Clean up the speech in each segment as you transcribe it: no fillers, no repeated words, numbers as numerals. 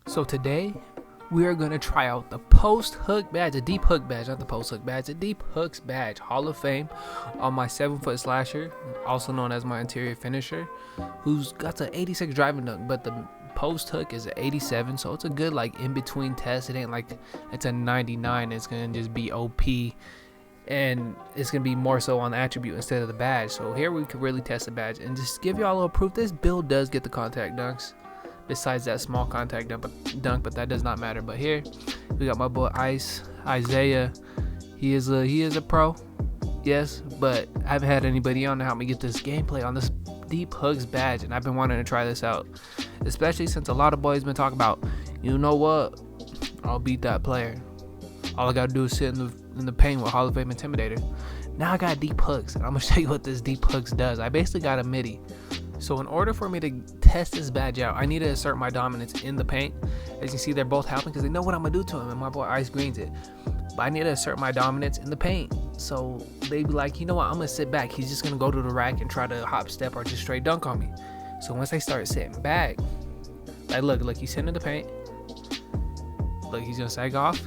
So today we are gonna try out the post hook badge, a deep hook badge, not the post hook badge, a deep hooks badge, Hall of Fame, on my 7-foot slasher, also known as my interior finisher, who's got an 86 driving dunk, but the post hook is an 87, so it's a good like in between test. It ain't like it's a 99. It's gonna just be OP, and it's gonna be more so on the attribute instead of the badge. So here we could really test the badge and just give y'all a little proof. This build does get the contact dunks, besides that small contact dunk, but that does not matter. But here we got my boy Isaiah. He is a pro, yes, but I haven't had anybody on to help me get this gameplay on this deep hooks badge, and I've been wanting to try this out, especially since a lot of boys been talking about, you know what, I'll beat that player, all I gotta do is sit in the paint with Hall of Fame Intimidator. Now I got deep hooks, and I'm gonna show you what this deep hooks does. I basically got a MIDI. So in order for me to test this badge out, I need to assert my dominance in the paint. As you can see, they're both helping because they know what I'm gonna do to him, and my boy Ice greens it. But I need to assert my dominance in the paint. So they be like, you know what, I'm gonna sit back. He's just gonna go to the rack and try to hop step or just straight dunk on me. So once they start sitting back, like look, he's sitting in the paint. Look, he's gonna sag off.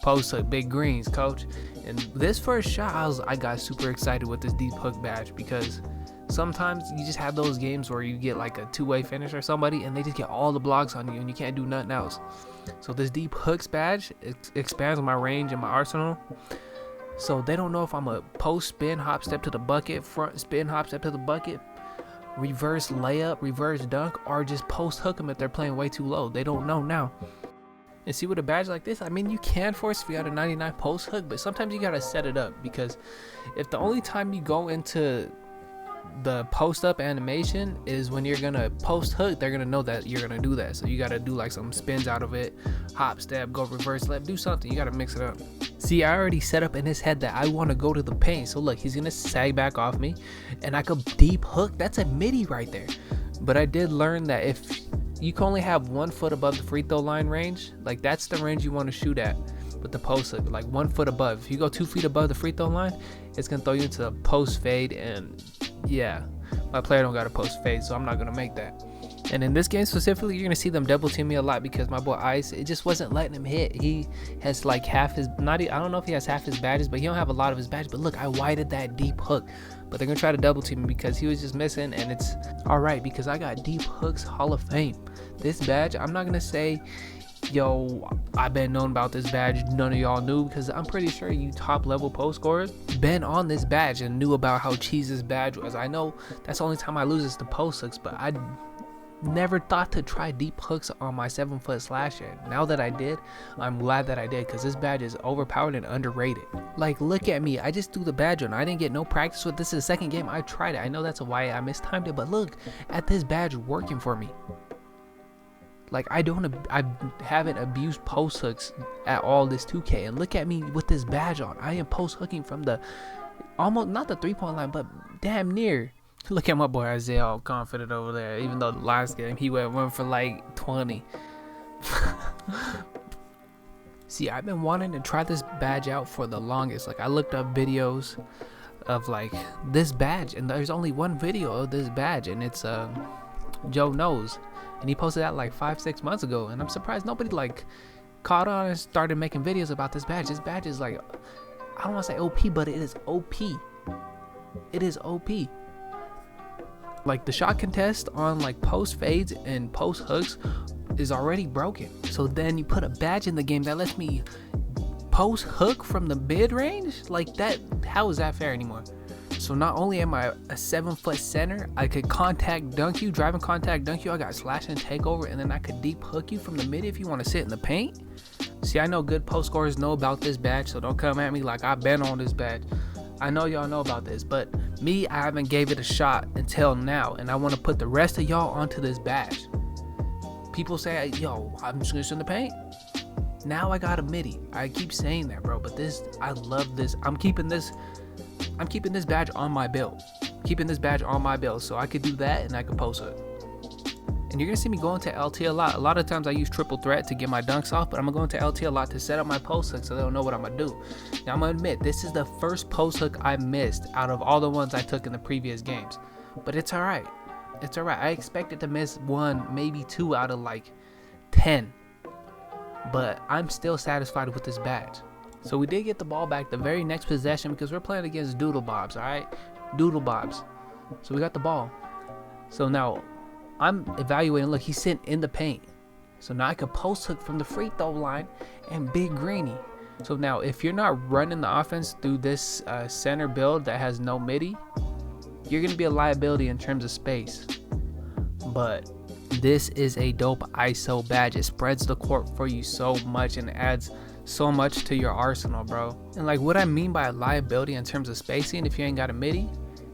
Post hook, big greens, coach. And this first shot, I got super excited with this deep hook badge, because sometimes you just have those games where you get like a two-way finish or somebody and they just get all the blocks on you and you can't do nothing else. So this deep hooks badge expands my range and my arsenal. So they don't know if I'm a post spin hop step to the bucket, front spin hop step to the bucket, reverse layup, reverse dunk, or just post hook them if they're playing way too low. They don't know now. And see, with a badge like this, I mean, you can force feed out a 99 post hook, but sometimes you gotta set it up, because if the only time you go into the post up animation is when you're gonna post hook, they're gonna know that you're gonna do that. So you gotta do like some spins out of it, hop step, go reverse left, do something. You gotta mix it up. See, I already set up in his head that I want to go to the paint. So look, he's gonna sag back off me and I could deep hook. That's a MIDI right there. But I did learn that if you can only have 1 foot above the free throw line range, like that's the range you want to shoot at with the post hook, like 1 foot above. If you go 2 feet above the free throw line, it's gonna throw you into a post fade, and yeah, my player don't got a post fade, so I'm not gonna make that. And in this game specifically, you're gonna see them double team me a lot, because my boy Ice, it just wasn't letting him hit. He has like half his, I don't know if he has half his badges, but he don't have a lot of his badges. But look, I widened that deep hook, but they're gonna try to double team me because he was just missing. And it's all right, because I got deep hooks Hall of Fame. This badge, I'm not gonna say, yo, I've been known about this badge, none of y'all knew, because I'm pretty sure you top level post scorers been on this badge and knew about how cheese this badge was. I know that's the only time I lose is the post hooks, but I never thought to try deep hooks on my 7-foot slasher. Now that I did, I'm glad that I did, because this badge is overpowered and underrated. Like, look at me, I just threw the badge on. I didn't get no practice with this. Is the second game I tried it. I know that's why I mistimed it, but look at this badge working for me. Like, I haven't abused post hooks at all this 2K, and look at me with this badge on. I am post hooking from the almost, not the 3-point line, but damn near. Look at my boy Isaiah, all confident over there, even though the last game he went 1 for like 20. See, I've been wanting to try this badge out for the longest. Like, I looked up videos of like this badge, and there's only one video of this badge, and it's Joe Knows, and he posted that like 5-6 months ago, and I'm surprised nobody like caught on and started making videos about this badge. This badge is like, I don't want to say OP, but it is OP. It is OP. Like, the shot contest on like post fades and post hooks is already broken. So then you put a badge in the game that lets me post hook from the mid range? Like, that, how is that fair anymore? So not only am I a 7-foot center, I could contact dunk you, driving contact dunk you. I got slash and takeover, and then I could deep hook you from the mid if you want to sit in the paint. See, I know good post scorers know about this badge, so don't come at me like I've been on this badge. I know y'all know about this, but me, I haven't gave it a shot until now, and I want to put the rest of y'all onto this badge. People say, yo, I'm just gonna sit in the paint. Now I got a MIDI. I keep saying that, bro, but this, I love this. I'm keeping this badge on my build. Keeping this badge on my build, so I could do that and I could post it. And you're gonna see me go into LT a lot. A lot of times I use triple threat to get my dunks off, but I'm gonna go into LT a lot to set up my post hook so they don't know what I'm gonna do. Now I'm gonna admit, this is the first post hook I missed out of all the ones I took in the previous games. But it's alright. It's alright. I expected to miss 1, maybe 2 out of like 10. But I'm still satisfied with this badge. So we did get the ball back the very next possession because we're playing against Doodle Bobs, alright? Doodle Bobs. So we got the ball. So now I'm evaluating. Look, he's sitting in the paint. So now I could post hook from the free throw line and big greeny. So now if you're not running the offense through this center build that has no midi, you're going to be a liability in terms of space. But this is a dope ISO badge. It spreads the court for you so much and adds so much to your arsenal, bro. And like what I mean by a liability in terms of spacing, if you ain't got a midi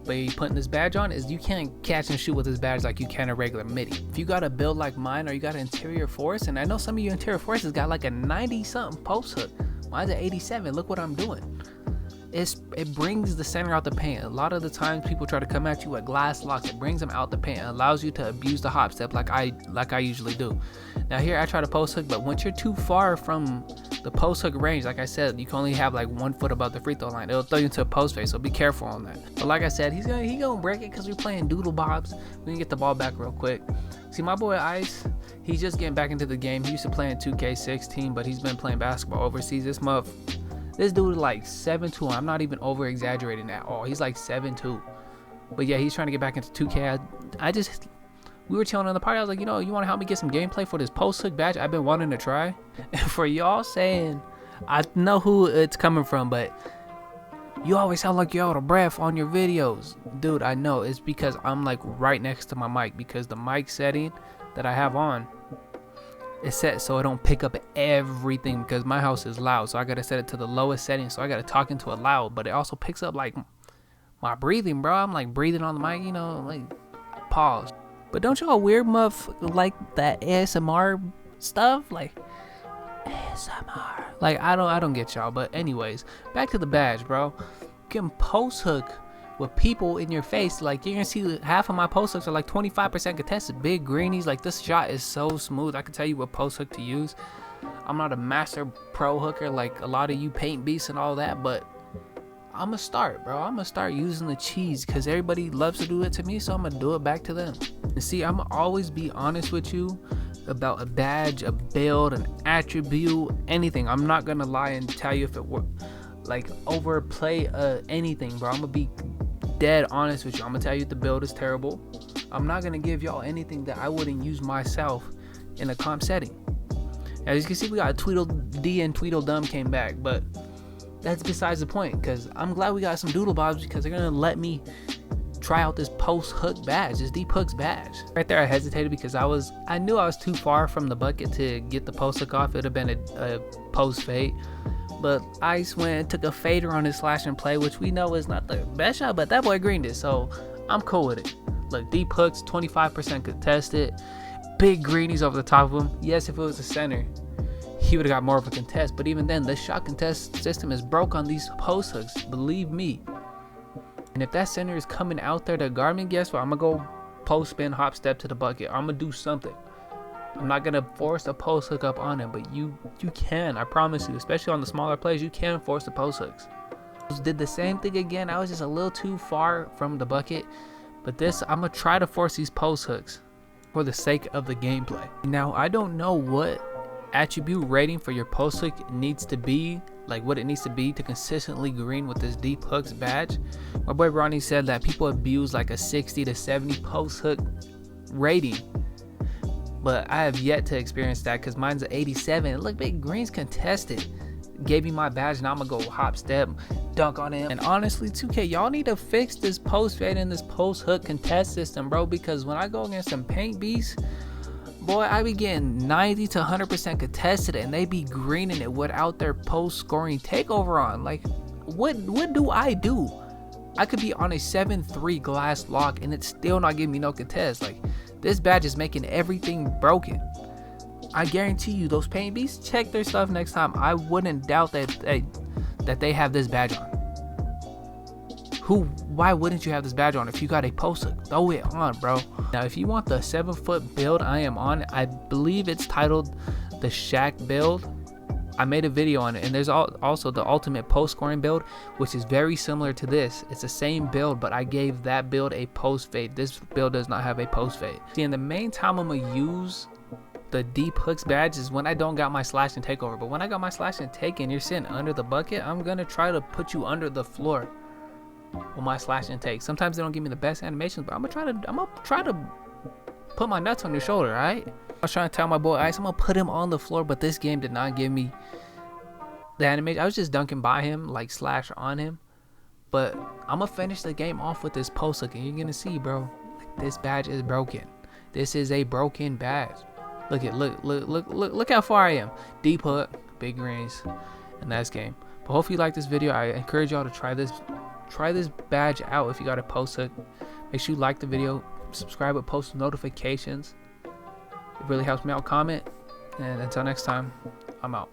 but you're putting this badge on, is you can't catch and shoot with this badge like you can a regular midi. If you got a build like mine, or you got an interior force, and I know some of you interior forces got like a 90 something post hook, mine's at 87. Look what I'm doing. It brings the center out the paint. A lot of the times people try to come at you with glass locks. It brings them out the paint. It allows you to abuse the hop step like I usually do. Now here I try to post hook, but once you're too far from the post hook range, like I said, you can only have like 1 foot above the free throw line. It'll throw you into a post fade, so be careful on that. But like I said, he gonna break it because we're playing Doodle Bobs. We can get the ball back real quick. See, my boy Ice, he's just getting back into the game. He used to play in 2K16, but he's been playing basketball overseas. This dude is like 7'2". I'm not even over exaggerating at all. He's like 7'2". But yeah, he's trying to get back into 2K. We were chilling on the party. I was like, you know, you want to help me get some gameplay for this post hook badge I've been wanting to try? And for y'all saying, I know who it's coming from, but you always sound like you're out of breath on your videos. Dude, I know. It's because I'm like right next to my mic, because the mic setting that I have on is set so I don't pick up everything, because my house is loud. So I got to set it to the lowest setting. So I got to talk into it loud, but it also picks up like my breathing, bro. I'm like breathing on the mic, you know, like pause. But don't y'all weird muff like that ASMR stuff? Like ASMR. Like I don't get y'all. But anyways, back to the badge, bro. You can post hook with people in your face. Like you're gonna see half of my post hooks are like 25% contested. Big greenies. Like this shot is so smooth. I can tell you what post hook to use. I'm not a master pro hooker like a lot of you paint beasts and all that, but I'm gonna start, bro. I'm gonna start using the cheese because everybody loves to do it to me, so I'm gonna do it back to them. And see, I'm gonna always be honest with you about a badge, a build, an attribute, anything. I'm not gonna lie and tell you if it worked, like overplay anything, bro. I'm gonna be dead honest with you. I'm gonna tell you the build is terrible. I'm not gonna give y'all anything that I wouldn't use myself in a comp setting. As you can see, we got Tweedledee and Tweedledum came back, but that's besides the point, because I'm glad we got some Doodle Bobs because they're gonna let me try out this post hook badge, this deep hooks badge. Right there I hesitated because I knew I was too far from the bucket to get the post hook off. It would have been a post fade, but Ice went and took a fader on his slash and play, which we know is not the best shot, but that boy greened it, so I'm cool with it. Look, deep hooks, 25% contested, big greenies over the top of him. Yes, if it was a center, he would have got more of a contest, but even then the shot contest system is broke on these post hooks, believe me. And if that center is coming out there to guard me, guess what? I'm gonna go post spin hop step to the bucket. I'm gonna do something. I'm not gonna force a post hook up on him, but you can, I promise you, especially on the smaller plays, you can force the post hooks. Did the same thing again. I was just a little too far from the bucket, but this, I'm gonna try to force these post hooks for the sake of the gameplay. Now I don't know what attribute rating for your post hook needs to be, like what it needs to be to consistently green with this deep hooks badge. My boy Ronnie said that people abuse like a 60 to 70 post hook rating, but I have yet to experience that because mine's an 87. Look, big greens contested. Gave me my badge and I'm gonna go hop step dunk on him. And honestly, 2K, y'all need to fix this post fade and this post hook contest system, bro, because when I go against some paint beasts, boy, I be getting 90 to 100% contested and they be greening it without their post scoring takeover on. Like, what do? I could be on a 7-3 glass lock and it's still not giving me no contest. Like, this badge is making everything broken. I guarantee you, those paint beasts, check their stuff next time. I wouldn't doubt that they have this badge on. Why wouldn't you have this badge on if you got a post hook? Throw it on, bro. Now, if you want the 7-foot build I am on, I believe it's titled the Shack build. I made a video on it, and there's also the ultimate post scoring build, which is very similar to this. It's the same build, but I gave that build a post fade. This build does not have a post fade. See, and the main time I'm gonna use the deep hooks badge is when I don't got my slash and take over. But when I got my slash and take and you're sitting under the bucket, I'm gonna try to put you under the floor with my slash and take. Sometimes they don't give me the best animations, but I'm gonna try to put my nuts on your shoulder, alright? I was trying to tell my boy Ice I'm gonna put him on the floor, but this game did not give me the animation. I was just dunking by him, like slash on him. But I'm gonna finish the game off with this post hook, and you're gonna see, bro, this badge is broken. This is a broken badge. Look how far I am. Deep hook, big greens, and that's game. But hopefully you like this video. I encourage y'all to try this badge out if you got a post hook. Make sure you like the video, subscribe with post notifications. It really helps me out. Comment, and until next time, I'm out.